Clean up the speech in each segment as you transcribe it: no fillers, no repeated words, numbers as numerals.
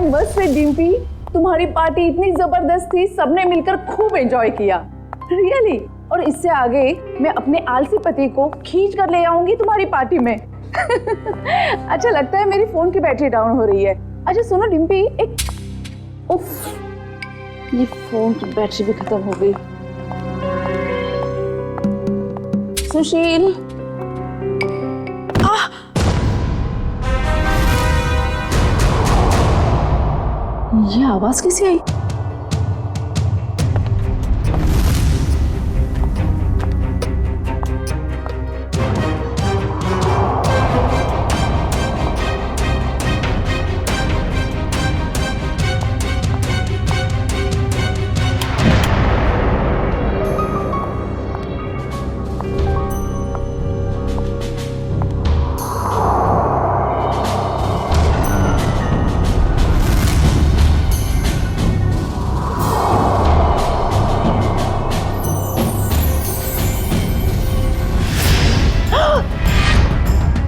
मस्त है डिम्पी, तुम्हारी पार्टी इतनी जबरदस्त थी, सबने मिलकर खूब एंजॉय किया रियली। और इससे आगे मैं अपने आलसी पति को खींच कर ले आऊंगी तुम्हारी पार्टी में। अच्छा लगता है मेरी फोन की बैटरी डाउन हो रही है। अच्छा सुनो डिम्पी, एक उफ, ये फोन की बैटरी भी खत्म हो गई। सुशील, ये आवाज कैसे आई?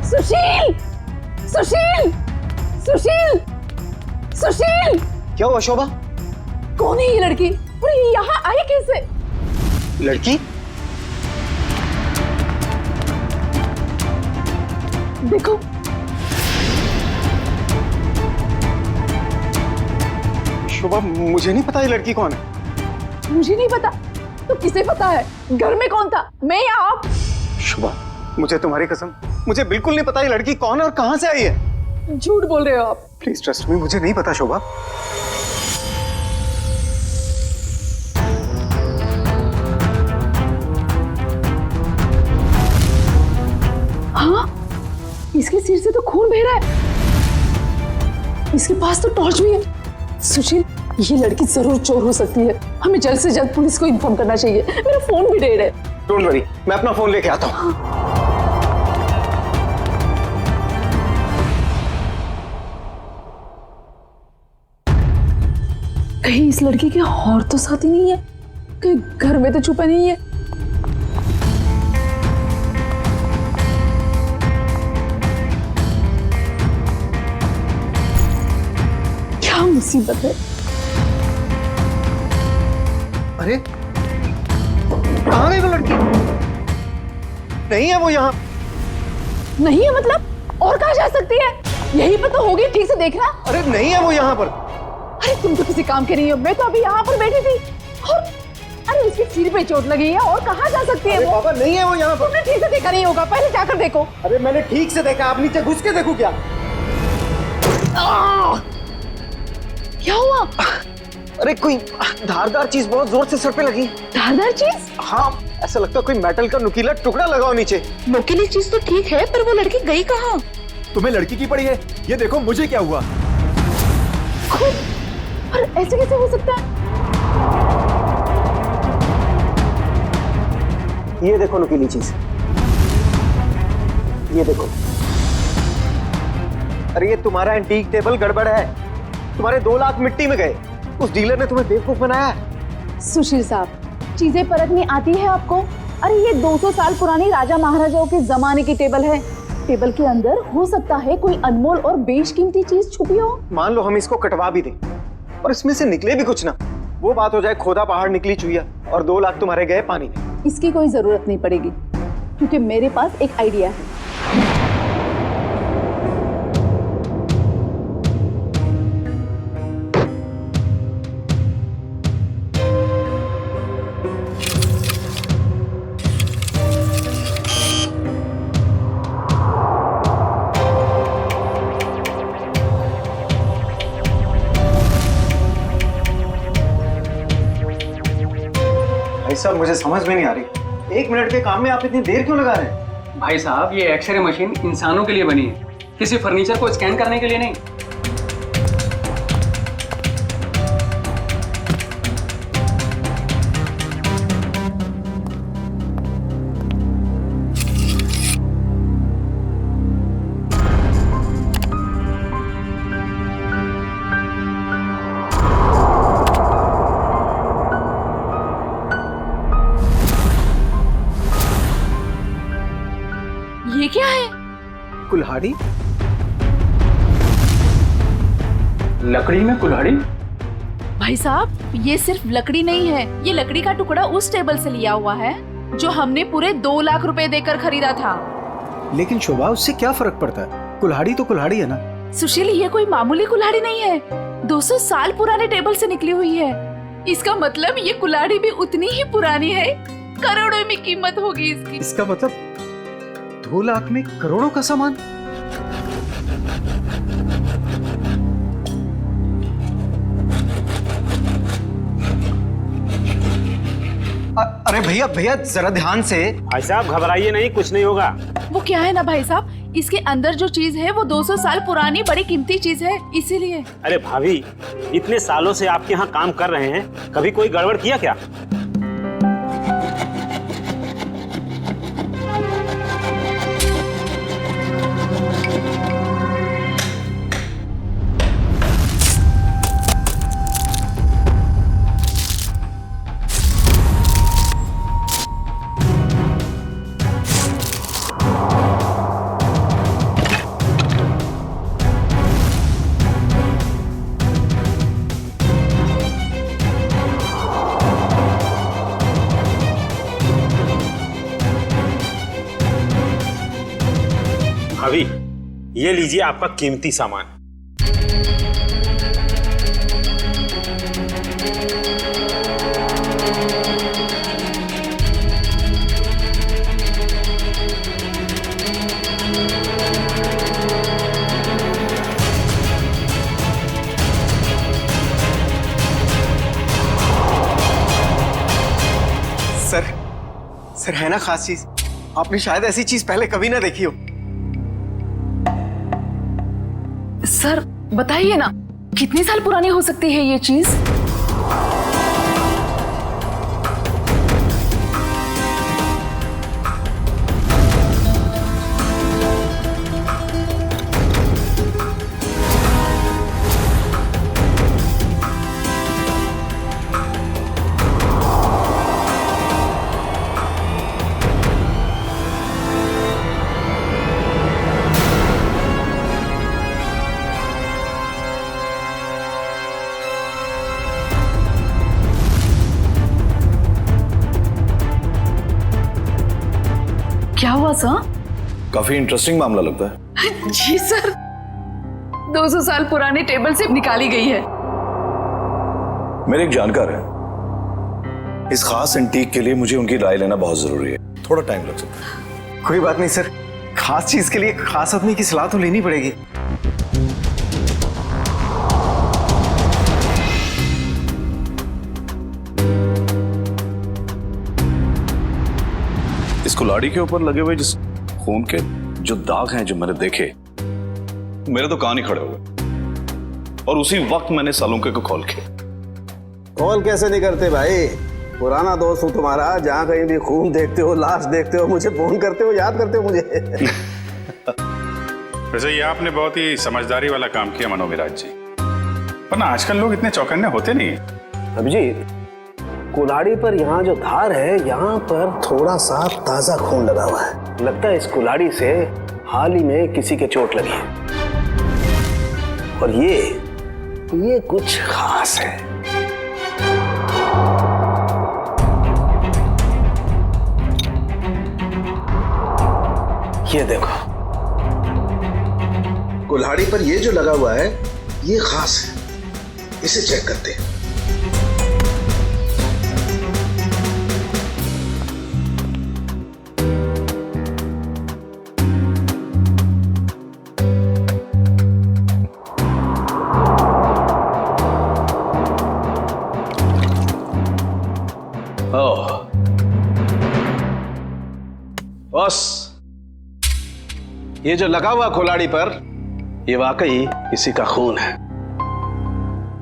सुशील, सुशील, सुशील, सुशील! क्या हुआ शोभा? कौन है ये लड़की? और ये यहाँ आई कैसे? लड़की? देखो, शोभा मुझे नहीं पता ये लड़की कौन है। मुझे नहीं पता तो किसे पता है? घर में कौन था, मैं या आप? शोभा मुझे तुम्हारी कसम, मुझे बिल्कुल नहीं पता ये लड़की कौन है और कहां से आई है। झूठ बोल रहे हो आप। प्लीज ट्रस्ट मी, मुझे नहीं पता शोभा। हाँ, इसके सिर से तो खून बह रहा है। इसके पास तो टॉर्च भी है। सुशील, ये लड़की जरूर चोर हो सकती है। हमें जल्द से जल्द पुलिस को इन्फॉर्म करना चाहिए। मेरा फोन भी डेड है। डोंट वरी, मैं अपना फोन लेके आता हूँ। कहीं इस लड़की के और तो साथी नहीं है? कहीं घर में तो छुपा नहीं है? क्या मुसीबत है? अरे कहाँ गई वो लड़की? नहीं है वो यहाँ। नहीं है मतलब? और कहाँ जा सकती है? यहीं पर तो होगी, ठीक से देखना। अरे नहीं है वो यहाँ पर। अरे तुम तो किसी काम के नहीं हो। मैं तो अभी यहाँ पर बैठी थी और अरे उसके सिर पे चोट लगी है। और कहाँ जा सकती है वो? पापा नहीं है वो यहाँ पर। तुमने ठीक से देखा नहीं होगा, पहले जाकर देखो। अरे मैंने ठीक से देखा, आप नीचे घुस के देखो क्या? क्या हुआ? अरे कोई धारदार चीज बहुत जोर से सर पे लगी। धारदार चीज? हाँ, ऐसा लगता है कोई मेटल का नुकीला टुकड़ा लगाओ नीचे। नुकीली चीज तो ठीक है, पर वो लड़की गई कहाँ? तुम्हें लड़की की पड़ी है? ये देखो मुझे क्या हुआ। खुद? और ऐसे कैसे हो सकता है? ये देखो नुकीली चीज, ये देखो। अरे ये तुम्हारा एंटीक टेबल गड़बड़ है। तुम्हारे 2 लाख मिट्टी में गए। उस डीलर ने तुम्हें बेवकूफ बनाया है। सुशील साहब, चीजें परखनी आती है आपको? अरे ये 200 साल पुरानी राजा महाराजाओं के जमाने की टेबल है। टेबल के अंदर हो सकता है कोई अनमोल और बेशकीमती चीज छुपी हो। मान लो हम इसको कटवा भी दें और इसमें से निकले भी कुछ ना, वो बात हो जाए खोदा पहाड़ निकली चुईया और 2 लाख तुम्हारे गए पानी में। इसकी कोई जरूरत नहीं पड़ेगी, क्योंकि मेरे पास एक आइडिया है। भाई साहब मुझे समझ में नहीं आ रही, 1 मिनट के काम में आप इतनी देर क्यों लगा रहे हैं? भाई साहब ये एक्सरे मशीन इंसानों के लिए बनी है, किसी फर्नीचर को स्कैन करने के लिए नहीं। ये क्या है? कुल्हाड़ी? लकड़ी में कुल्हाड़ी? भाई साहब, ये सिर्फ लकड़ी नहीं है, ये लकड़ी का टुकड़ा उस टेबल से लिया हुआ है जो हमने पूरे 2 लाख रुपए देकर खरीदा था। लेकिन शोभा, उससे क्या फर्क पड़ता है? कुल्हाड़ी तो कुल्हाड़ी है ना। सुशील, ये कोई मामूली कुल्हाड़ी नहीं है, 200 साल पुराने टेबल से निकली हुई है। इसका मतलब ये कुल्हाड़ी भी उतनी ही पुरानी है, करोड़ों में कीमत होगी इसकी। इसका मतलब 2 लाख में करोड़ों का सामान। अरे भैया भैया, जरा ध्यान से। भाई साहब घबराइए नहीं, कुछ नहीं होगा। वो क्या है ना भाई साहब, इसके अंदर जो चीज है वो 200 साल पुरानी बड़ी कीमती चीज है, इसीलिए। अरे भाभी, इतने सालों से आपके यहाँ काम कर रहे हैं, कभी कोई गड़बड़ किया क्या? भाभी, ये लीजिए आपका कीमती सामान। सर है ना खास चीज? आपने शायद ऐसी चीज पहले कभी ना देखी हो। सर बताइए ना, कितने साल पुरानी हो सकती है ये चीज? क्या हुआ सर? काफी इंटरेस्टिंग मामला लगता है। जी सर, 200 साल पुराने टेबल से निकाली गई है। मेरे एक जानकार है, इस खास एंटीक के लिए मुझे उनकी राय लेना बहुत जरूरी है, थोड़ा टाइम लग सकता है। कोई बात नहीं सर, खास चीज के लिए खास आदमी की सलाह तो लेनी पड़ेगी। इस कुल्हाड़ी के ऊपर लगे हुए जिस खून के जो दाग हैं जो मैंने देखे, मेरे तो कान ही खड़े हो गए। और उसी वक्त मैंने सालुंके को कॉल किया। कॉल कैसे नहीं करते भाई, पुराना दोस्त हूँ तुम्हारा। जहाँ कहीं भी खून देखते हो, लाश देखते हो, मुझे फोन करते हो, याद करते हो मुझे। वैसे ये आपने बहुत ही समझदारी वाला काम किया मनोविराज जी, वरना आजकल लोग इतने चौकन्ने होते नहीं। अभिजीत, कुल्हाड़ी पर यहाँ जो धार है, यहाँ पर थोड़ा सा ताजा खून लगा हुआ है। लगता है इस कुल्हाड़ी से हाल ही में किसी के चोट लगी है। और ये कुछ खास है। ये देखो, कुल्हाड़ी पर ये जो लगा हुआ है ये खास है, इसे चेक करते हैं। बस, ये जो लगा हुआ कुल्हाड़ी पर, ये वाकई किसी का खून है।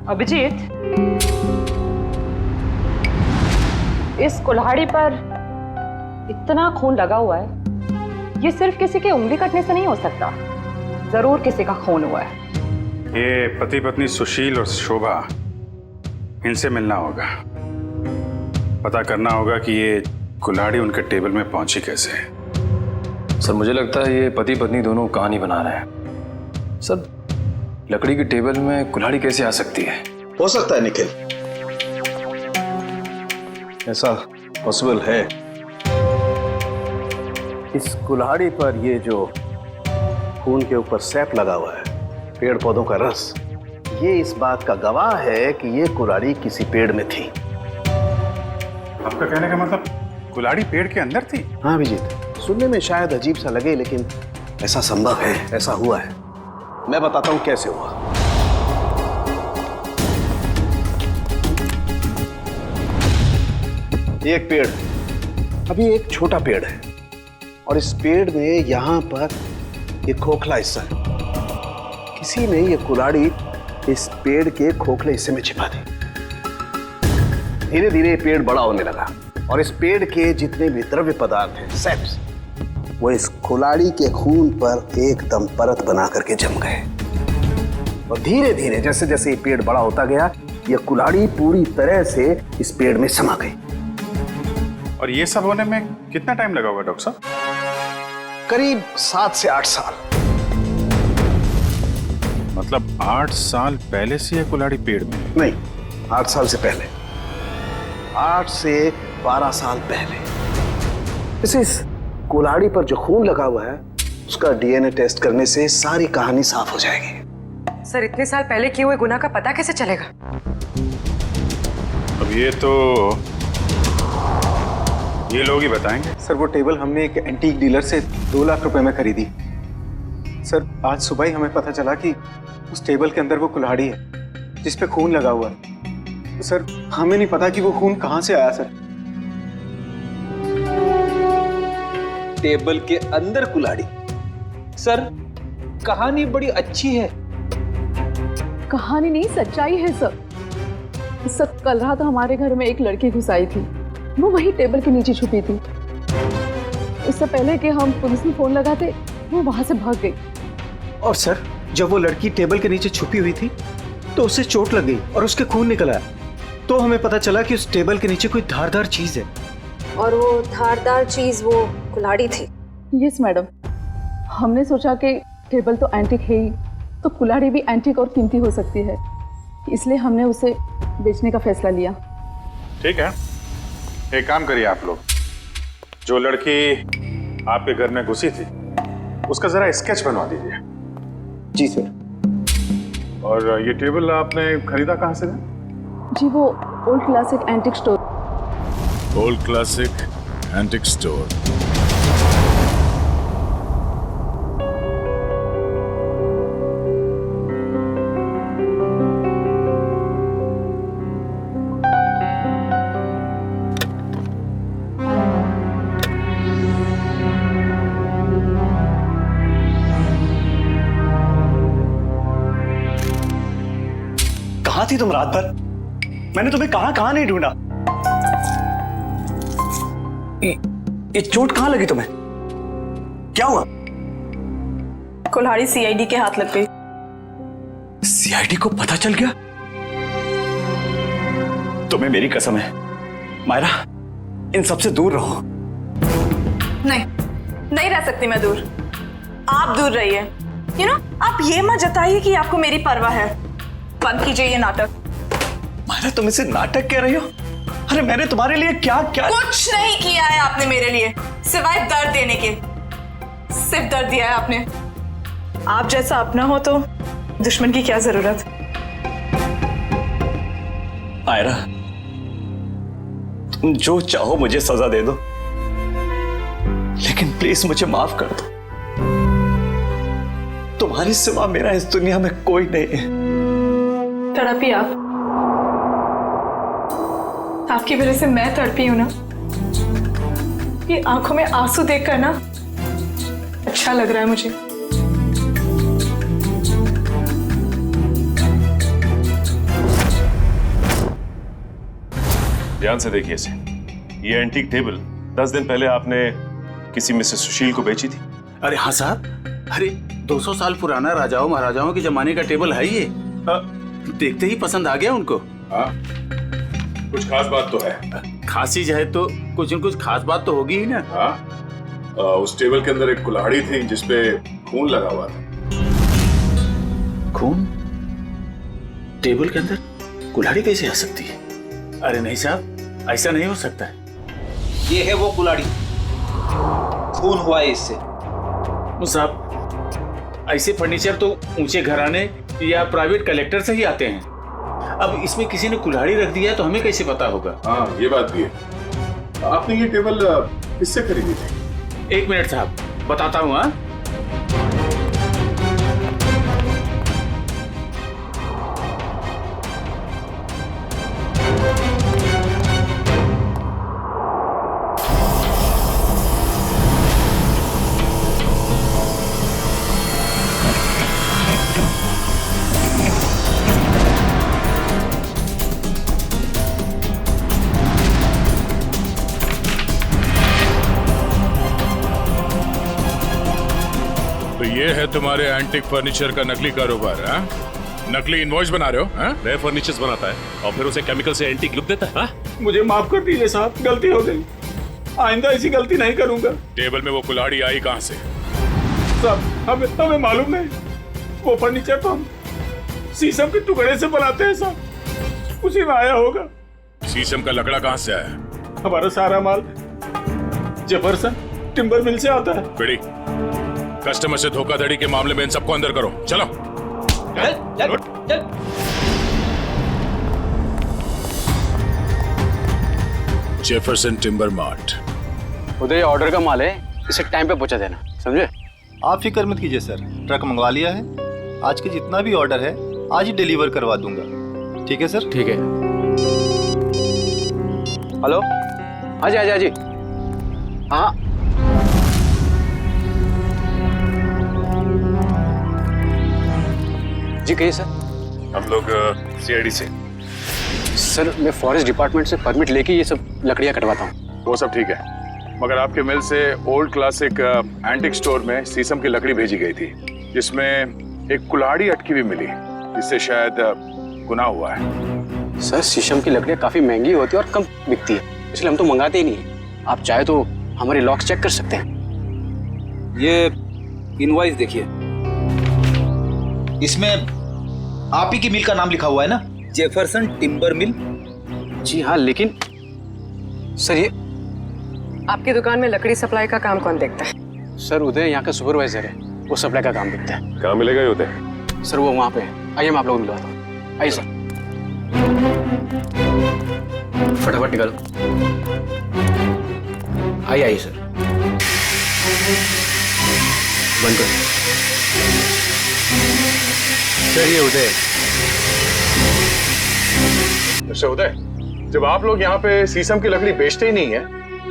अभिजीत, इस कुल्हाड़ी पर इतना खून लगा हुआ है, ये सिर्फ किसी के उंगली कटने से नहीं हो सकता, जरूर किसी का खून हुआ है। ये पति पत्नी सुशील और शोभा, इनसे मिलना होगा, पता करना होगा कि ये कुल्हाड़ी उनके टेबल में पहुंची कैसे। सर मुझे लगता है ये पति पत्नी दोनों कहानी बना रहे हैं। सर लकड़ी की टेबल में कुल्हाड़ी कैसे आ सकती है? हो सकता है निखिल, ऐसा पॉसिबल है। इस कुल्हाड़ी पर ये जो खून के ऊपर सैप लगा हुआ है, पेड़ पौधों का रस, ये इस बात का गवाह है कि ये कुल्हाड़ी किसी पेड़ में थी। आपका कहने का मतलब कुल्हाड़ी पेड़ के अंदर थी? हाँ अभिजीत, सुनने में शायद अजीब सा लगे लेकिन ऐसा संभव है, ऐसा हुआ है। मैं बताता हूं कैसे हुआ। एक पेड़, अभी एक छोटा पेड़ है और इस पेड़ में यहां पर एक खोखला हिस्सा है। किसी ने ये कुल्हाड़ी इस पेड़ के खोखले हिस्से में छिपा दी। धीरे धीरे ये पेड़ बड़ा होने लगा और इस पेड़ के जितने भी द्रव्य पदार्थ हैं, सेप्स, वो इस कुल्हाड़ी के खून पर एकदम परत बना करके जम गए। और धीरे धीरे जैसे जैसे ये पेड़ बड़ा होता गया, ये कुल्हाड़ी पूरी तरह से इस पेड़ में समा गई। और ये सब होने में कितना टाइम लगा होगा डॉक्टर साहब? करीब 7 से 8 साल। मतलब 8 साल पहले से ये कुल्हाड़ी पेड़ में है? नहीं, 8 साल से पहले, 8 से 12 साल पहले। इस कुल्हाड़ी पर जो खून लगा हुआ है, उसका डीएनए टेस्ट करने से सारी कहानी साफ हो जाएगी। सर, इतने साल पहले किए हुए गुनाह का पता कैसे चलेगा? अब ये लोग ही बताएंगे। सर वो टेबल हमने एक एंटीक डीलर से 2 लाख रुपए में खरीदी। सर आज सुबह ही हमें पता चला कि उस टेबल के अंदर वो कुल्हाड़ी है जिस पे खून लगा हुआ है। तो सर हमें नहीं पता कि वो खून कहां से आया। सर टेबल के अंदर कुल्हाड़ी? सर कहानी बड़ी अच्छी है। कहानी नहीं, सच्चाई है सर। सर कल रात हमारे घर में एक लड़की घुस आई थी, वो वही टेबल के नीचे छुपी थी। इससे पहले कि हम पुलिस में फोन लगाते, वो वहां से भाग गई। और सर जब वो लड़की टेबल के नीचे छुपी हुई थी तो उसे चोट लग गई और उसके खून निकल आया। तो हमें पता चला कि उस टेबल के नीचे कोई धारदार चीज है। और वो धारदार चीज वो कुल्हाड़ी थी। यस मैडम, हमने सोचा कि टेबल तो एंटीक है ही, तो कुल्हाड़ी भी एंटीक और कीमती हो सकती है, इसलिए हमने उसे बेचने का फैसला लिया। ठीक है, एक काम करिए आप लोग, जो लड़की आपके घर में घुसी थी उसका जरा स्केच बनवा दीजिए। जी सर। और ये टेबल आपने खरीदा कहाँ से? जी वो old classic antique store. Old classic antique store. कहाँ थी तुम रात भर? मैंने तुम्हें कहाँ नहीं ढूंढा। ये चोट कहाँ लगी तुम्हें? क्या हुआ? कुल्हाड़ी सीआईडी के हाथ लग गई। सीआईडी को पता चल गया? तुम्हें मेरी कसम है मायरा, इन सबसे दूर रहो। नहीं रह सकती मैं दूर। आप दूर रहिए। आप ये मत जताइए कि आपको मेरी परवाह है। बंद कीजिए ये नाटक। मायरा तुम इसे नाटक कह रही हो? अरे मैंने तुम्हारे लिए क्या क्या कुछ नहीं किया है आपने मेरे लिए, सिवाय दर्द देने के। सिर्फ दर्द दिया है आपने। आप जैसा अपना हो तो दुश्मन की क्या जरूरत। मायरा तुम जो चाहो मुझे सजा दे दो, लेकिन प्लीज मुझे माफ कर दो। तुम्हारे सिवा मेरा इस दुनिया में कोई नहीं है। तड़पी आप। आपकी वजह से मैं तड़पी हूं ना। ये आंखों में आंसू देखकर ना अच्छा लग रहा है मुझे। ध्यान से देखिए इसे। ये एंटीक टेबल 10 दिन पहले आपने किसी मिसेस सुशील को बेची थी। अरे हाँ साहब, अरे 200 साल पुराना राजाओं महाराजाओं के जमाने का टेबल है ये। देखते ही पसंद आ गया उनको। हाँ, कुछ खास बात तो है। खास चीज है तो कुछ न कुछ खास बात तो होगी ही ना। हाँ, उस टेबल के अंदर एक कुल्हाड़ी थी जिसपे खून लगा हुआ था। खून? टेबल के अंदर कुल्हाड़ी कैसे आ सकती है? अरे नहीं साहब, ऐसा नहीं हो सकता है। ये है वो कुल्हाड़ी, खून हुआ है इससे। साहब, ऐसे फर्नीचर तो ऊंचे घराने या प्राइवेट कलेक्टर से ही आते हैं। अब इसमें किसी ने कुल्हाड़ी रख दिया है तो हमें कैसे पता होगा? हाँ, ये बात भी है। आपने ये टेबल किससे खरीदी थी? 1 मिनट साहब, बताता हूँ। हाँ, ये है तुम्हारे एंटिक फर्नीचर का नकली कारोबार? नकली इनवॉइस बना रहे हो? नए फर्नीचर्स बनाता है और फिर उसे केमिकल से एंटीक लुक देता है। मुझे माफ कर दीजिए साहब, गलती हो गई। आइंदा ऐसी गलती नहीं करूंगा। टेबल में वो कुल्हाड़ी आई कहाँ से? साहब, हमें मालूम नहीं। वो फर्नीचर तो हम शीशम के टुकड़े से बनाते हैं साहब, उसी में आया होगा। शीशम का लकड़ा कहाँ से आया? हमारा सारा माल जेफरसन टिम्बर मिल से आता है। बेड़ी, कस्टमर से धोखाधड़ी के मामले में इन सबको अंदर करो। चलो चल। Jefferson timber mart. उधर ऑर्डर का माल है, इसे टाइम पे पहुंचा देना, समझे? आप फिक्र मत कीजिए सर, ट्रक मंगवा लिया है। आज के जितना भी ऑर्डर है आज ही डिलीवर करवा दूंगा। ठीक है सर? ठीक है। हेलो, हाँ जी। हाँ, जी कहिए सर। हम लोग सीआईडी से। सर, मैं फॉरेस्ट डिपार्टमेंट से परमिट लेके ये सब लकड़ियाँ कटवाता हूँ। वो सब ठीक है, मगर आपके मिल से ओल्ड क्लासिक एंटिक स्टोर में शीशम की लकड़ी भेजी गई थी, जिसमें एक कुल्हाड़ी अटकी हुई मिली, जिससे शायद गुनाह हुआ है। सर, शीशम की लकड़ियाँ काफी महंगी होती है और कम बिकती है, इसलिए हम तो मंगाते ही नहीं। आप चाहे तो हमारे लॉक्स चेक कर सकते हैं। ये इनवॉइस देखिए, इसमें आप ही की मिल का नाम लिखा हुआ है ना, जेफरसन टिम्बर मिल। जी हाँ, लेकिन सर ये आपकी दुकान में लकड़ी सप्लाई का काम कौन देखता है? सर, उदय यहाँ का सुपरवाइजर है, वो सप्लाई का काम देखता है। कहाँ मिलेगा ये उदय? सर, वो वहाँ पे है। आइए मैं आप लोगों को मिलवाता हूँ। आइए सर, फटाफट निकालो। आइए सर, बंद करो। सर, ये उदय। अच्छा उदय, जब आप लोग यहाँ पे शीशम की लकड़ी बेचते ही नहीं है,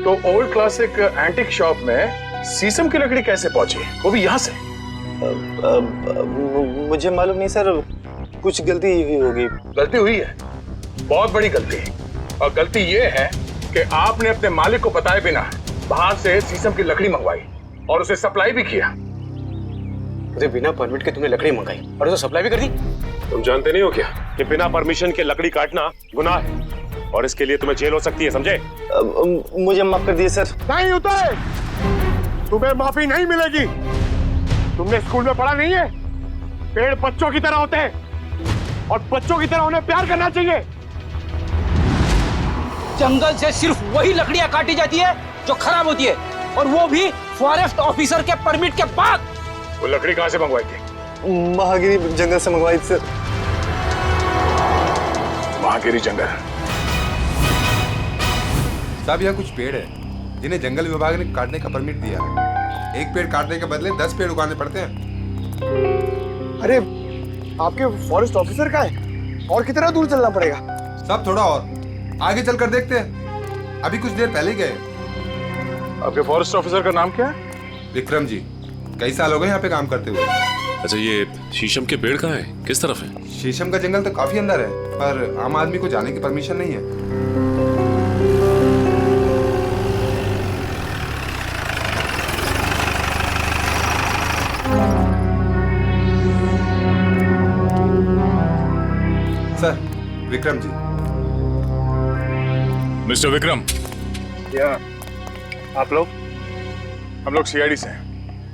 तो ओल्ड क्लासिक एंटिक शॉप में शीशम की लकड़ी कैसे पहुंची, वो भी यहाँ से? मुझे मालूम नहीं सर, कुछ गलती हुई होगी। गलती हुई है, बहुत बड़ी गलती। और गलती ये है कि आपने अपने मालिक को बताए बिना बाहर से शीशम की लकड़ी मंगवाई और उसे सप्लाई भी किया। उदय, बिना परमिट के तुमने लकड़ी मंगाई और उसे सप्लाई भी कर दी। तुम जानते नहीं हो क्या कि बिना परमिशन के लकड़ी काटना गुनाह है और इसके लिए तुम्हें जेल हो सकती है, समझे? मुझे माफ कर दिए सर। नहीं उदय, तुम्हें माफी नहीं मिलेगी। तुमने स्कूल में पढ़ा नहीं है, पेड़ बच्चों की तरह होते हैं और बच्चों की तरह उन्हें प्यार करना चाहिए। जंगल से सिर्फ वही लकड़ियां काटी जाती है जो खराब होती है, और वो भी फॉरेस्ट ऑफिसर के परमिट के बाद। वो लकड़ी कहाँ से मंगवाई थी? महागिरी जंगल से मंगवाई थी सर। महागिरी जंगल? साहब, यहाँ कुछ पेड़ है जिन्हें जंगल विभाग ने काटने का परमिट दिया है। एक पेड़ काटने के बदले 10 पेड़ उगाने पड़ते हैं। अरे, आपके फॉरेस्ट ऑफिसर का है, और कितना दूर चलना पड़ेगा? सब थोड़ा और आगे चलकर देखते हैं, अभी कुछ देर पहले ही गए। आपके फॉरेस्ट ऑफिसर का नाम क्या है? विक्रम जी, कई साल हो गए यहाँ पे काम करते हुए। अच्छा, ये शीशम के पेड़ कहाँ है, किस तरफ है? शीशम का जंगल तो काफी अंदर है, पर आम आदमी को जाने की परमिशन नहीं है। सर, विक्रम जी। मिस्टर विक्रम। क्या आप लोग? हम लोग सीआईडी से हैं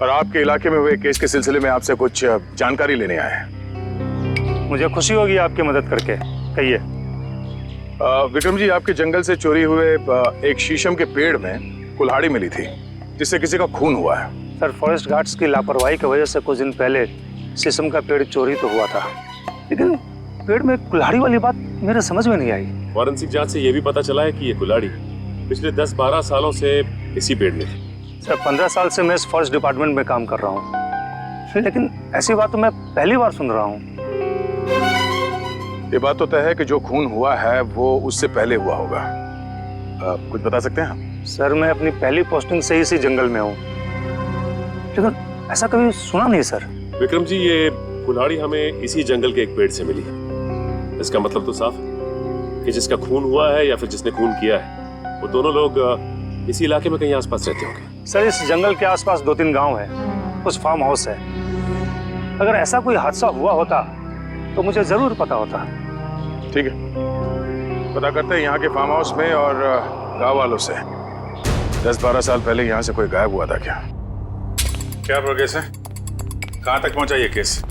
और आपके इलाके में हुए केस के सिलसिले में आपसे कुछ जानकारी लेने आए हैं। मुझे खुशी होगी आपकी मदद करके। कहिए। विक्रम जी, आपके जंगल से चोरी हुए एक शीशम के पेड़ में कुल्हाड़ी मिली थी जिससे किसी का खून हुआ है। सर, फॉरेस्ट गार्ड्स की लापरवाही की वजह से कुछ दिन पहले शीशम का पेड़ चोरी तो हुआ था, लेकिन पेड़ में कुल्हाड़ी वाली बात मेरे समझ में नहीं आई। फॉरेंसिक जांच से यह भी पता चला है कि ये कुल्हाड़ी पिछले 10-12 सालों से इसी पेड़ में थी। सर, 15 साल से मैं इस फॉरेस्ट डिपार्टमेंट में काम कर रहा हूँ, लेकिन ऐसी बात तो मैं पहली बार सुन रहा हूँ। ये बात तो तय है कि जो खून हुआ है वो उससे पहले हुआ होगा। कुछ बता सकते हैं? सर, मैं अपनी पहली पोस्टिंग से ही इसी जंगल में हूँ, लेकिन ऐसा कभी सुना नहीं सर। विक्रम जी, ये कुल्हाड़ी हमें इसी जंगल के एक पेड़ से मिली है। इसका मतलब तो साफ है कि जिसका खून हुआ है या फिर जिसने खून किया है वो दोनों लोग इसी इलाके में कहीं आसपास रहते होंगे। सर, इस जंगल के आसपास 2-3 गांव है, कुछ फार्म हाउस है। अगर ऐसा कोई हादसा हुआ होता तो मुझे जरूर पता होता। ठीक है, पता करते हैं यहाँ के फार्म हाउस में और गांव वालों से। 10-12 साल पहले यहाँ से कोई गायब हुआ था क्या? क्या प्रोग्रेस है? कहाँ तक पहुँचा ये केस?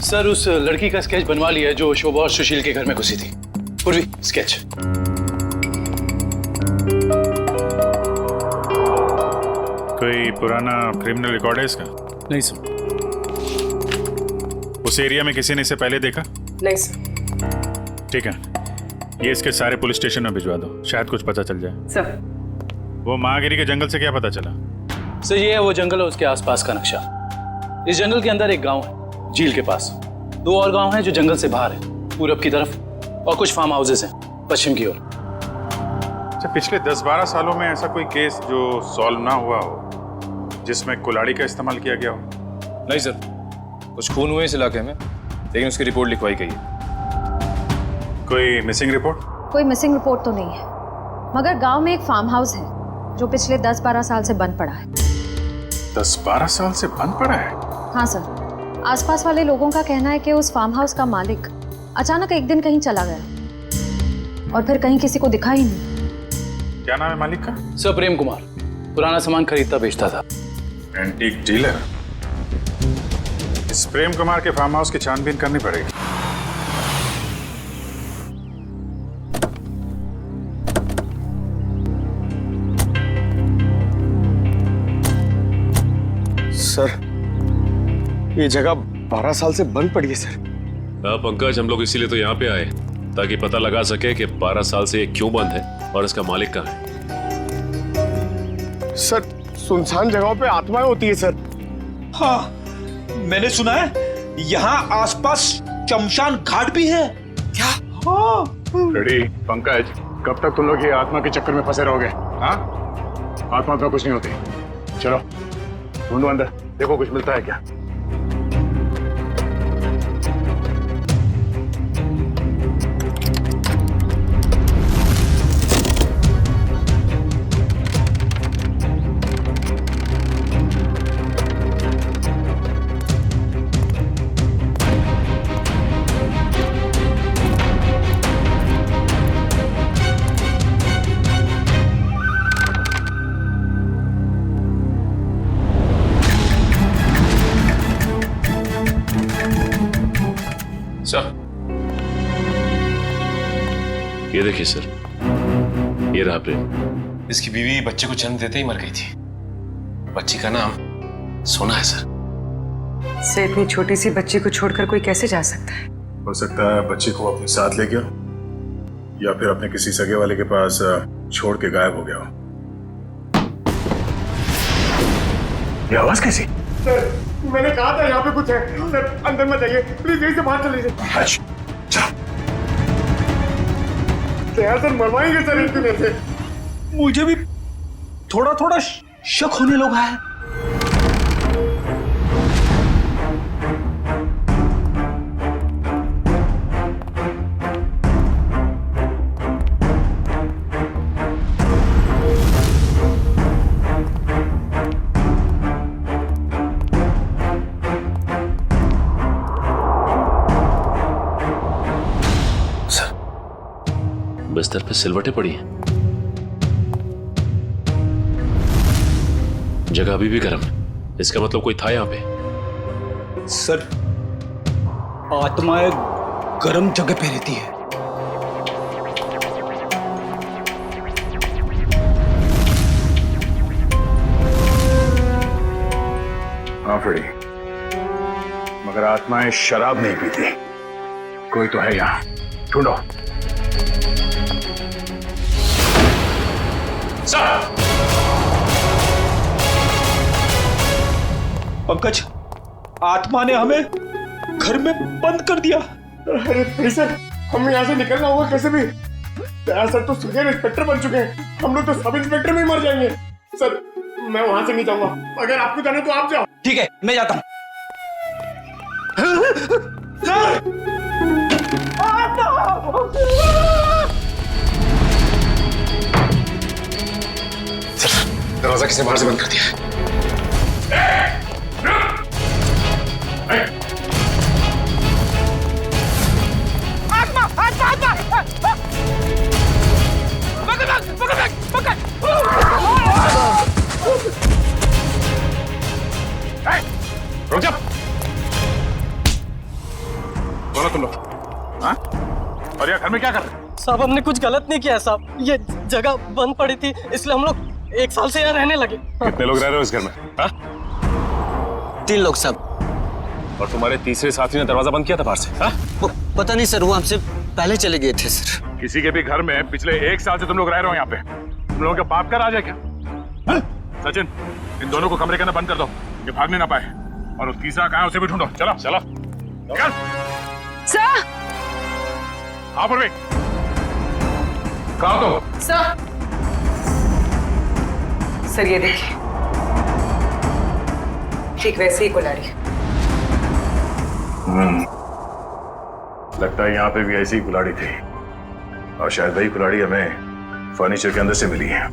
सर, उस लड़की का स्केच बनवा लिया है जो शोभा और सुशील के घर में घुसी थी। पूर्वी, स्केच। कोई पुराना क्रिमिनल रिकॉर्ड है इसका? नहीं सर। उस एरिया में किसी ने इसे पहले देखा? नहीं सर। ठीक है, ये इसके सारे पुलिस स्टेशन में भिजवा दो, शायद कुछ पता चल जाए। सर, वो महागिरी के जंगल से क्या पता चला? सर, ये है वो जंगल और उसके आसपास का नक्शा। इस जंगल के अंदर एक गांव है झील के पास, 2 और गांव हैं जो जंगल से बाहर है पूरब की तरफ, और कुछ फार्म हाउसेस हैं पश्चिम की ओर। अच्छा, पिछले 10-12 सालों में ऐसा कोई केस जो सॉल्व ना हुआ हो जिसमें कुल्हाड़ी का इस्तेमाल किया गया हो? नहीं सर, कुछ खून हुए इस इलाके में, लेकिन उसकी रिपोर्ट लिखवाई गई है। कोई मिसिंग रिपोर्ट? कोई मिसिंग रिपोर्ट तो नहीं है, मगर गांव में एक फार्म हाउस है जो पिछले 10-12 साल से बंद पड़ा है। 10-12 साल से बंद पड़ा है? हाँ सर, आसपास वाले लोगों का कहना है कि उस फार्म हाउस का मालिक अचानक एक दिन कहीं चला गया और फिर कहीं किसी को दिखा ही नहीं। क्या नाम है मालिक का? सर, प्रेम कुमार। पुराना सामान खरीदता बेचता था। Antique dealer? इस प्रेम कुमार के फार्म हाउस की छानबीन करनी पड़ेगी। सर, ये जगह 12 साल से बंद पड़ी है सर। हाँ पंकज, हम लोग इसीलिए तो यहाँ पे आए ताकि पता लगा सके कि 12 साल से ये क्यों बंद है और इसका मालिक कहाँ है। सर, सुनसान जगहों पे आत्माएं होती है सर। हाँ, मैंने सुना है यहाँ आसपास शमशान घाट भी है। क्या? हाँ। रेडी पंकज, कब तक तुम लोग ये आत्मा के चक्कर में फंसे रहोगे? हाँ, आत्मा का कुछ नहीं होती। चलो ढूंढो अंदर, देखो कुछ मिलता है क्या। ये देखिए सर, ये रहा प्रेम। इसकी बीवी बच्चे को जन्म देते ही मर गई थी। बच्ची का नाम सोना है सर। से इतनी छोटी सी बच्ची को छोड़कर कोई कैसे जा सकता है? हो सकता है बच्ची को अपने साथ ले गया या फिर अपने किसी सगे वाले के पास छोड़ के गायब हो गया हो। ये आवाज कैसी? सर, मैंने कहा था यहाँ पे कुछ है। सर, अंदर मत जाइए प्लीज, यहीं से बाहर चले जाइए। सर, मरवाएंगे सर एक दिन ऐसे। मुझे भी थोड़ा थोड़ा शक होने लगा है। बिस्तर पे सिलवटें पड़ी हैं। जगह अभी भी गर्म है, इसका मतलब कोई था यहाँ पे। सर, आत्माएं गर्म जगह पे रहती है। हाँ फ्रेडी, मगर आत्माएं शराब नहीं पीती। कोई तो है यहाँ, ढूंढो। पंकज, आत्मा ने हमें घर में बंद कर दिया। अरे सर, हमें यहाँ से निकलना होगा कैसे भी। सर तो सीनियर इंस्पेक्टर बन चुके हैं, हम लोग तो सब इंस्पेक्टर में मर जाएंगे। सर मैं वहां से नहीं जाऊंगा, अगर आपको जाना तो आप जाओ। ठीक है, मैं जाता हूँ। सर दरवाजा किसी बाहर से बंद कर दिया है। आत्मा आत्मा आत्मा पकड़ रुक जा। बोलो तुम लोग, हाँ? और यार घर में क्या कर रहे? साहब हमने कुछ गलत नहीं किया साहब, ये जगह बंद पड़ी थी इसलिए हम लोग 1 साल से यहाँ रहने लगे। कितने लोग रह रहे हो इस घर में? हाँ? 3 लोग सब। और तुम्हारे तीसरे साथी ने दरवाजा बंद किया था बाहर से? हाँ? पता नहीं सर, वो हमसे पहले चले गए थे सर। किसी के भी घर में पिछले 1 साल से तुम लोग रह रहे हो यहाँ पे, तुम लोगों के बाप का राज है क्या? हाँ? सचिन, इन दोनों को कमरे के अंदर बंद कर दो, ये भागने ना पाए। और वो तीसरा कहाँ है उसे भी ढूंढो। चलो चलो चल। सर। हाँ पूर्वी, कहाँ हो तुम? सर ये देखिए, ठीक वैसे ही कुल्हाड़ी। लगता है यहाँ पे भी ऐसी ही कुल्हाड़ी थी, और शायद वही कुल्हाड़ी हमें फर्नीचर के अंदर से मिली है।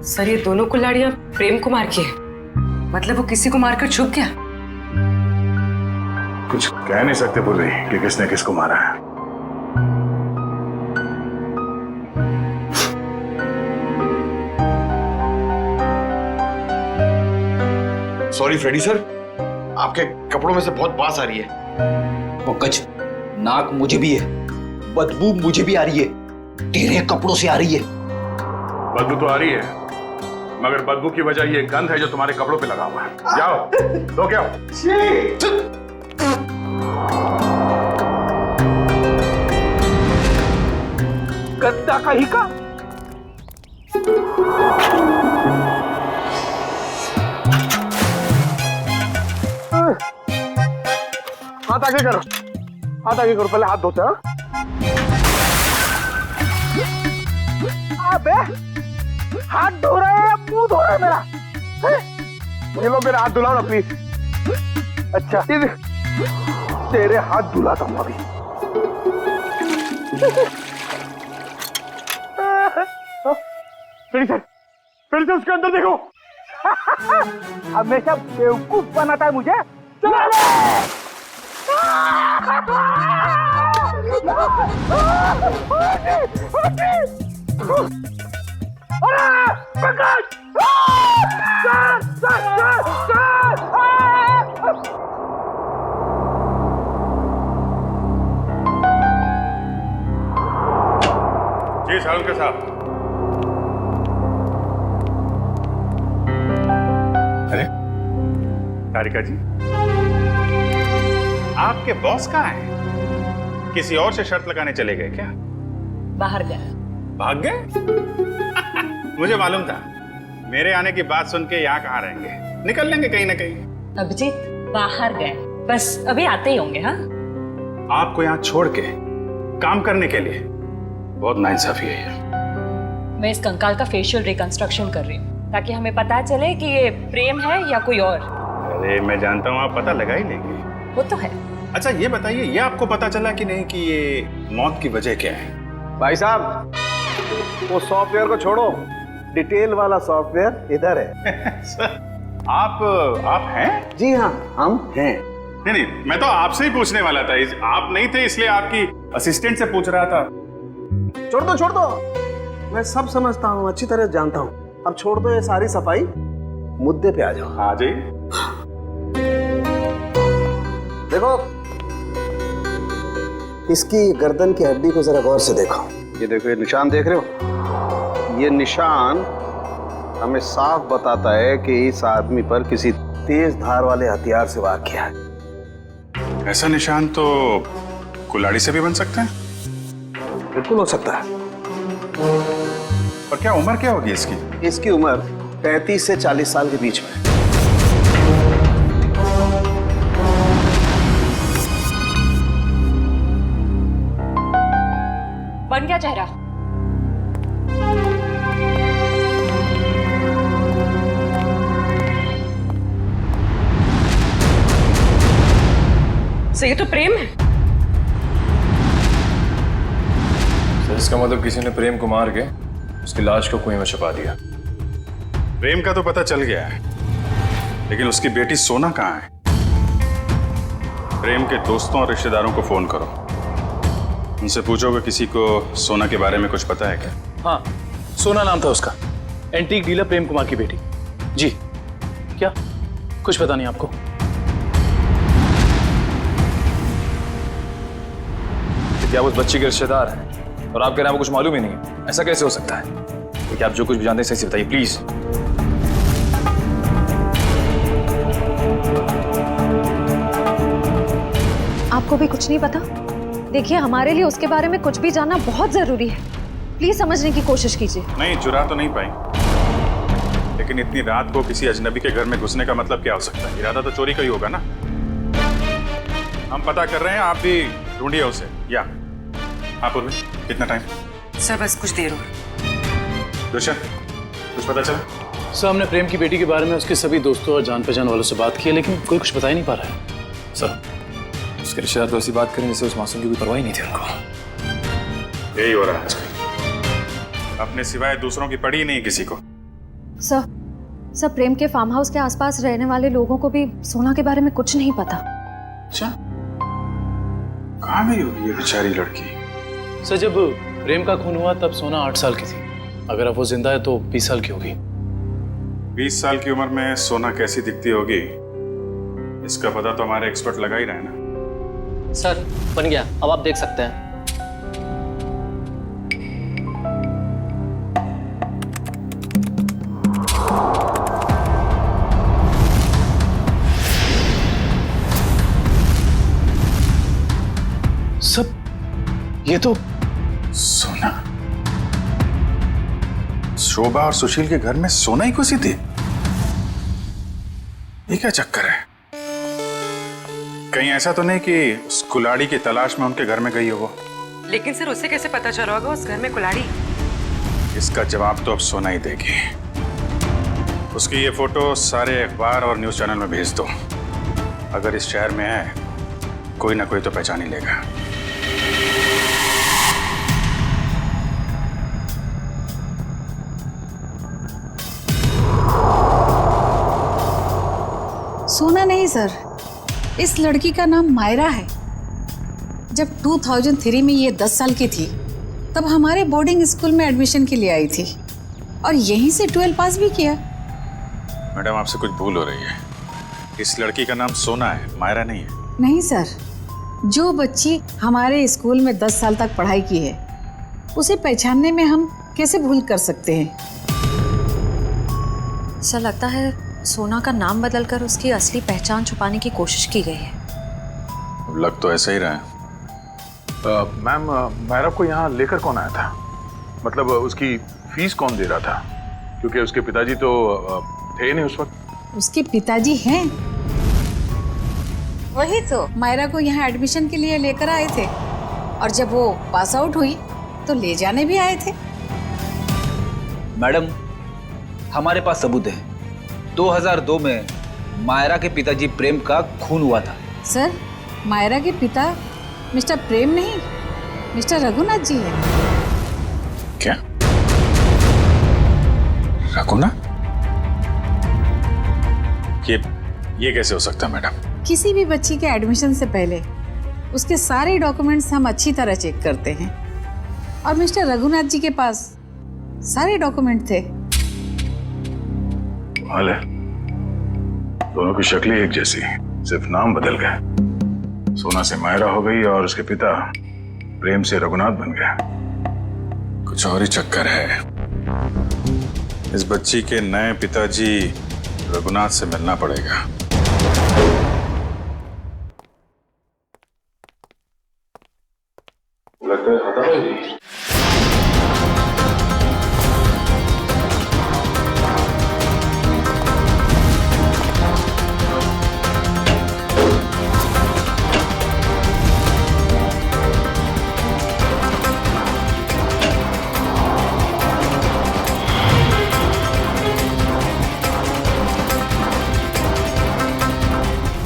सर ये दोनों कुल्हाड़ियां प्रेम कुमार की है, मतलब वो किसी को मारकर छुप गया। कुछ कह नहीं सकते पूर्वी कि किसने किसको मारा है। सॉरी फ्रेडी सर, आपके कपड़ों में से बहुत बास आ रही है। पंकज, नाक मुझे भी है, बदबू मुझे भी आ रही है, तेरे कपड़ों से आ रही है। बदबू तो आ रही है, मगर बदबू की वजह ये गंध है जो तुम्हारे कपड़ों पे लगा हुआ है। जाओ तो क्या गद्दा का ही का। हाथ आगे करो, हाथ आगे करो, पहले हाथ धोते हैं। अबे हाथ धो रहा है या मुंह धो रहा है मेरा? ये लो मेरा हाथ धुलाओ ना प्लीज। अच्छा तेरे हाथ धुलाता हूँ अभी। फिर से उसके अंदर देखो। हमेशा बेवकूफ बनाता है मुझे। चलो जी साहब के साथ। अरे तारिका जी, आपके बॉस कहाँ हैं? किसी और से शर्त लगाने चले गए क्या? बाहर गए। भाग गए? मुझे मालूम था, मेरे आने की बात सुन के यहाँ कहाँ रहेंगे, निकल लेंगे कहीं ना कहीं। अभिजीत बाहर गए, बस अभी आते ही होंगे। हाँ आपको यहाँ छोड़ के काम करने के लिए बहुत नाइंसाफी है ये। मैं इस कंकाल का फेशियल रिकंस्ट्रक्शन कर रही हूँ ताकि हमें पता चले कि ये प्रेम है या कोई और। अरे मैं जानता हूँ आप पता लगा ही लेंगे। वो तो है। अच्छा ये बताइए, ये आपको पता चला कि नहीं कि ये मौत की वजह क्या है? भाई साहब वो सॉफ्टवेयर को छोड़ो, डिटेल वाला सॉफ्टवेयर इधर है। सर आप हैं? जी हाँ हम हैं। नहीं, मैं तो आपसे ही पूछने वाला था, आप नहीं थे इसलिए आपकी असिस्टेंट से पूछ रहा था। छोड़ दो, मैं सब समझता हूँ, अच्छी तरह जानता हूँ। अब छोड़ दो ये सारी सफाई, मुद्दे पे आ जाओ। आ जाइए। देखो इसकी गर्दन की हड्डी को जरा गौर से देखो। ये देखो, ये निशान देख रहे हो? ये निशान हमें साफ बताता है कि इस आदमी पर किसी तेज धार वाले हथियार से वार किया है। ऐसा निशान तो कुल्हाड़ी से भी बन सकते हैं। बिल्कुल हो सकता है। और क्या उम्र क्या होगी इसकी? इसकी उम्र 35 से 40 साल के बीच में है। बन गया चेहरा। सही तो प्रेम है। सर इसका मतलब किसी ने प्रेम को मार के उसकी लाश को कुएं में छुपा दिया। प्रेम का तो पता चल गया है, लेकिन उसकी बेटी सोना कहाँ है? प्रेम के दोस्तों और रिश्तेदारों को फोन करो, उनसे पूछोगे किसी को सोना के बारे में कुछ पता है क्या? हाँ, सोना नाम था उसका, एंटीक डीलर प्रेम कुमार की बेटी। जी क्या कुछ पता नहीं आपको? क्या उस बच्ची के रिश्तेदार हैं और आपके नाम कुछ मालूम ही नहीं है? ऐसा कैसे हो सकता है? तो क्या आप जो कुछ भी जानते हैं सही से बताइए प्लीज। आपको भी कुछ नहीं पता? देखिए, हमारे लिए उसके बारे में कुछ भी जानना बहुत जरूरी है। प्लीज समझने की कोशिश कीजिए। नहीं, चुरा तो नहीं पाई, लेकिन इतनी रात को किसी अजनबी के घर में घुसने का मतलब क्या हो सकता है? इरादा तो चोरी का ही होगा ना। हम पता कर रहे हैं, आप भी ढूंढिए उसे। या आप उर्वी, कितना टाइम? सर बस कुछ देर हो। दुष्यंत, कुछ पता चला? सर हमने प्रेम की बेटी के बारे में उसके सभी दोस्तों और जान पहचान वालों से बात की है, लेकिन कोई कुछ बता ही नहीं पा रहा है। सर उसके रिश्तेदार तो ऐसी बात करें जैसे उस मासूम की कोई परवाह ही नहीं थी उनको। यही हो रहा है आजकल, अपने सिवाय दूसरों की पड़ी ही नहीं किसी को। सर प्रेम के फार्म हाउस के आसपास रहने वाले लोगों को भी सोना के बारे में कुछ नहीं पता। अच्छा, कहाँ गई होगी ये बेचारी लड़की? सर जब प्रेम का खून हुआ तब सोना 8 साल की थी। अगर अब वो जिंदा है तो 20 साल की होगी। 20 साल की उम्र में सोना कैसी दिखती होगी, इसका पता तो हमारे एक्सपर्ट लगा ही रहे ना। सर बन गया, अब आप देख सकते हैं। सब ये तो सोना, शोभा और सुशील के घर में सोना ही घुसी थी। ये क्या चक्कर है? कहीं ऐसा तो नहीं कि उस कुल्हाड़ी की तलाश में उनके घर में गई हो वो? लेकिन सर उसे कैसे पता चला होगा उस घर में कुल्हाड़ी? इसका जवाब तो अब सोना ही देगी। उसकी ये फोटो सारे अखबार और न्यूज़ चैनल में भेज दो। अगर इस शहर में है, कोई ना कोई तो पहचान ही लेगा। सोना नहीं सर, इस लड़की का नाम मायरा है। जब 2003 में ये 10 साल की थी तब हमारे बोर्डिंग स्कूल में एडमिशन के लिए आई थी और यहीं से 12 पास भी किया। मैडम आपसे कुछ भूल हो रही है। इस लड़की का नाम सोना है, मायरा नहीं है। नहीं सर, जो बच्ची हमारे स्कूल में 10 साल तक पढ़ाई की है उसे पहचानने में हम कैसे भूल कर सकते हैं? सर लगता है सोना का नाम बदलकर उसकी असली पहचान छुपाने की कोशिश की गई है। लग तो ऐसा ही रहा है। मैम, मायरा को यहाँ लेकर कौन आया था? मतलब उसकी फीस कौन दे रहा था? क्योंकि उसके पिताजी तो थे नहीं उस वक्त। उसके पिताजी हैं, वही तो मायरा को यहाँ एडमिशन के लिए लेकर आए थे और जब वो पास आउट हुई तो ले जाने भी आए थे। मैडम हमारे पास सबूत है। 2002 में मायरा के पिताजी प्रेम का खून हुआ था। सर मायरा के पिता मिस्टर प्रेम नहीं, मिस्टर रघुनाथ जी हैं। क्या? रघुनाथ? ये कैसे हो सकता है मैडम? किसी भी बच्ची के एडमिशन से पहले उसके सारे डॉक्यूमेंट्स हम अच्छी तरह चेक करते हैं और मिस्टर रघुनाथ जी के पास सारे डॉक्यूमेंट थे। हाल है, दोनों की शक्लें एक जैसी, सिर्फ नाम बदल गए। सोना से मायरा हो गई और उसके पिता प्रेम से रघुनाथ बन गया। कुछ और ही चक्कर है। इस बच्ची के नए पिताजी रघुनाथ से मिलना पड़ेगा। लगता है खत्म है जी।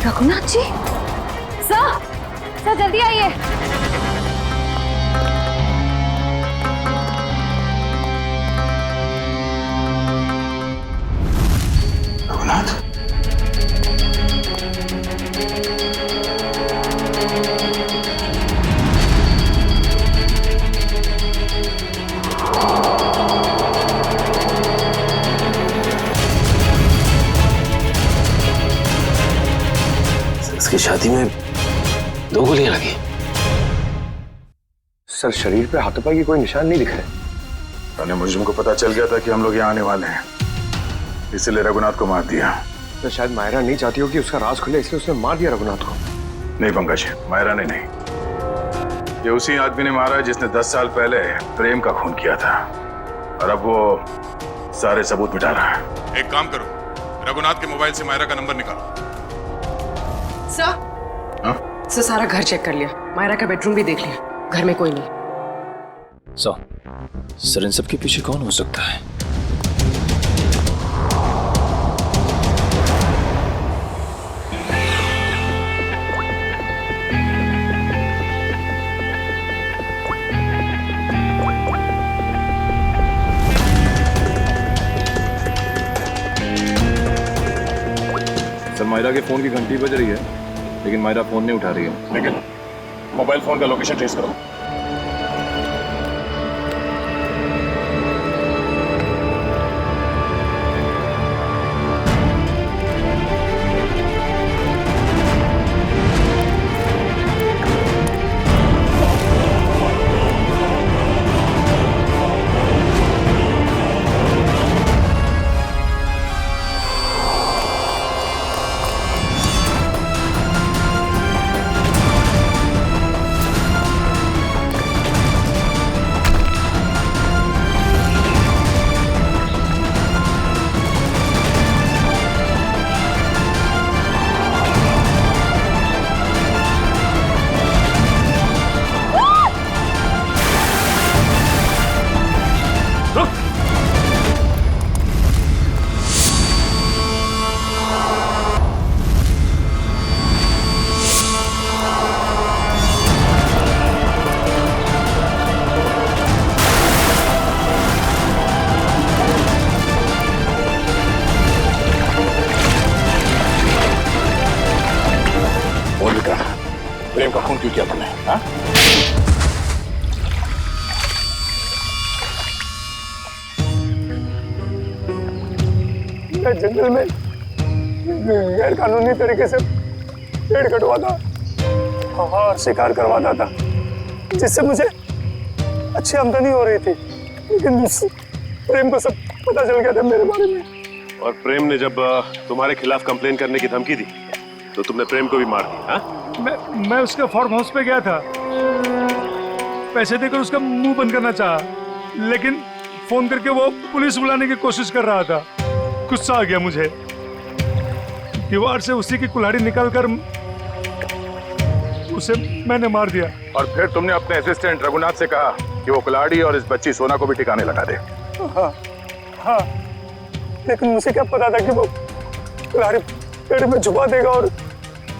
रघुनाथ जी, सर जल्दी आइए। रघुनाथ, इसकी शादी में 2 गोलियां लगी। सर शरीर पे हाथापाई की कोई निशान नहीं दिख रहे। थाने मुझे को पता चल गया था कि हम लोग यहाँ आने वाले हैं, इसलिए रघुनाथ को मार दिया। तो शायद मायरा नहीं चाहती हो कि उसका राज खुले, इसलिए उसने मार दिया रघुनाथ को। नहीं पंकज, मायरा ने नहीं। ये उसी आदमी ने मारा जिसने 10 साल पहले प्रेम का खून किया था, और अब वो सारे सबूत मिटा रहा है। एक काम करो, रघुनाथ के मोबाइल से मायरा का नंबर निकालो। सर सारा घर चेक कर लिया, मायरा का बेडरूम भी देख लिया, घर में कोई नहीं। सर इन सब के पीछे कौन हो सकता है? सर मायरा के फोन की घंटी बज रही है, लेकिन मायरा फोन नहीं उठा रही है। लेकिन मोबाइल फोन का लोकेशन ट्रेस करो। प्रेम का खून क्यों किया तुमने? मैं जंगल में गैर कानूनी तरीके से पेड़ कटवाता और शिकार करवाता था, जिससे मुझे अच्छी आमदनी हो रही थी। लेकिन प्रेम को सब पता चल गया था मेरे बारे में। और प्रेम ने जब तुम्हारे खिलाफ कंप्लेन करने की धमकी दी तो तुमने प्रेम को भी मार दिया। मैं उसके फार्म हाउस पे गया था, पैसे देकर उसका मुंह बंद करना चाहा, लेकिन फोन करके वो पुलिस बुलाने की कोशिश कर रहा था। गुस्सा आ गया मुझे, दीवार से उसी की कुल्हाड़ी निकालकर उसे मैंने मार दिया। और फिर तुमने अपने असिस्टेंट रघुनाथ से कहा कि वो कुल्हाड़ी और इस बच्ची सोना को भी ठिकाने लगा दे। हाँ, लेकिन मुझे क्या पता था कि वो कुल्हाड़ी पेड़ में छुपा देगा और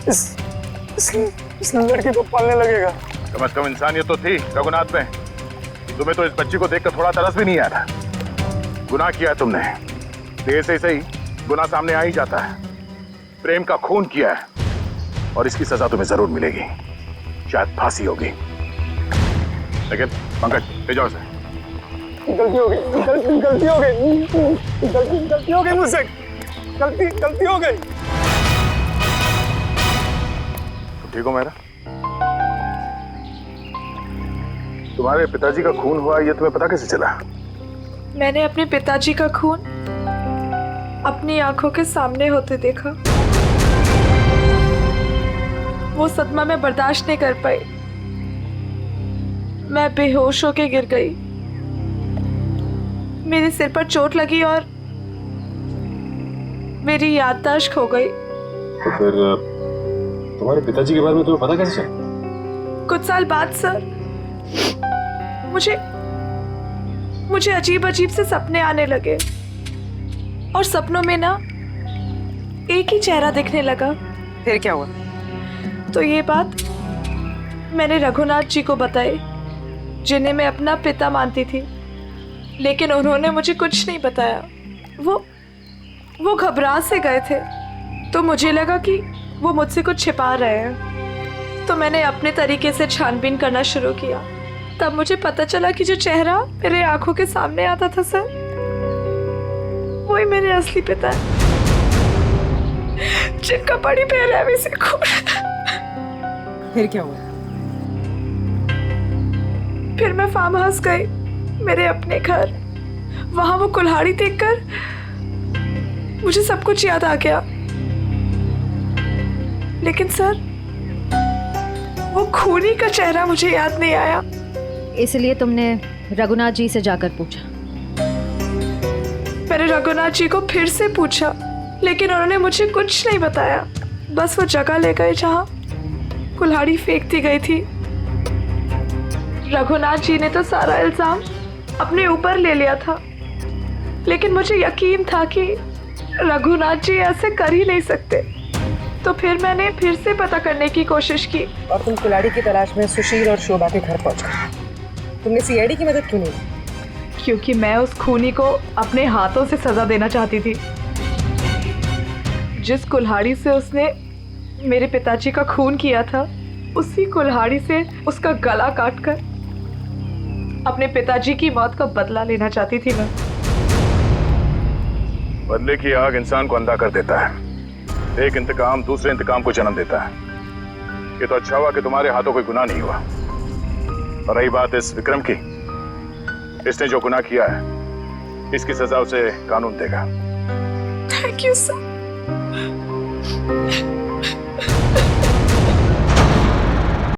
इस लड़की को पालने लगेगा। कम से कम इंसानियत तो थी रघुनाथ में। तुम्हें तो इस बच्ची को देखकर थोड़ा तरस भी नहीं आया था। गुनाह किया तुमने, देर से सही गुनाह सामने आ ही जाता है। प्रेम का खून किया है और इसकी सजा तुम्हें जरूर मिलेगी, शायद फांसी होगी। लेकिन पंकज ले जाओ इसे। गलती हो गई, गलती हो गई, गलती हो गई मुझसे, गलती हो गई। ठीक हो मेरा? तुम्हारे पिताजी का खून हुआ ये तुम्हें पता कैसे चला? मैंने अपने पिताजी का खून अपनी आंखों के सामने होते देखा। वो सदमा मैं बर्दाश्त नहीं कर पाई। मैं बेहोश होके गिर गई। मेरे सिर पर चोट लगी और मेरी याददाश्त खो गई। तो फिर तुम्हारे पिताजी के बारे में तुम्हें पता कैसे चला? कुछ साल बाद सर मुझे अजीब अजीब से सपने आने लगे और सपनों में ना एक ही चेहरा दिखने लगा। फिर क्या हुआ? तो ये बात मैंने रघुनाथ जी को बताई, जिन्हें मैं अपना पिता मानती थी, लेकिन उन्होंने मुझे कुछ नहीं बताया। वो घबरा से गए थे, तो मुझे लगा कि वो मुझसे कुछ छिपा रहे हैं। तो मैंने अपने तरीके से छानबीन करना शुरू किया। तब मुझे पता चला कि जो चेहरा मेरे आंखों के सामने आता था सर, वही मेरे असली पिता है, जिनका बड़ी बेरहमी से खून। फिर क्या हुआ? फिर मैं फार्म हाउस गई, मेरे अपने घर। वहां वो कुल्हाड़ी देखकर मुझे सब कुछ याद आ गया। लेकिन सर, वो खूनी का चेहरा मुझे याद नहीं आया। इसलिए तुमने रघुनाथ जी से जाकर पूछा? मैंने रघुनाथ जी को फिर से पूछा, लेकिन उन्होंने मुझे कुछ नहीं बताया। बस वो जगह ले गए जहां कुल्हाड़ी फेंक दी गई थी। रघुनाथ जी ने तो सारा इल्जाम अपने ऊपर ले लिया था, लेकिन मुझे यकीन था कि रघुनाथ जी ऐसे कर ही नहीं सकते। तो फिर मैंने फिर से पता करने की कोशिश की। और तुम कुल्हाड़ी की तलाश में सुशील और शोभा के घर पहुंच गए। तुमने सीआईडी की मदद क्यों नहीं ली? क्योंकि मैं उस खूनी को अपने हाथों से सजा देना चाहती थी। जिस कुल्हाड़ी से उसने मेरे पिताजी का खून किया था, उसी कुल्हाड़ी से उसका गला काटकर अपने पिताजी की मौत का बदला लेना चाहती थी मैं। बदले की आग इंसान को अंधा कर देता है। एक इंतकाम दूसरे इंतकाम को जन्म देता है। ये तो अच्छा हुआ कि तुम्हारे हाथों कोई गुनाह नहीं हुआ। और रही बात इस विक्रम की, इसने जो गुनाह किया है, इसकी सजा उसे कानून देगा। Thank you sir.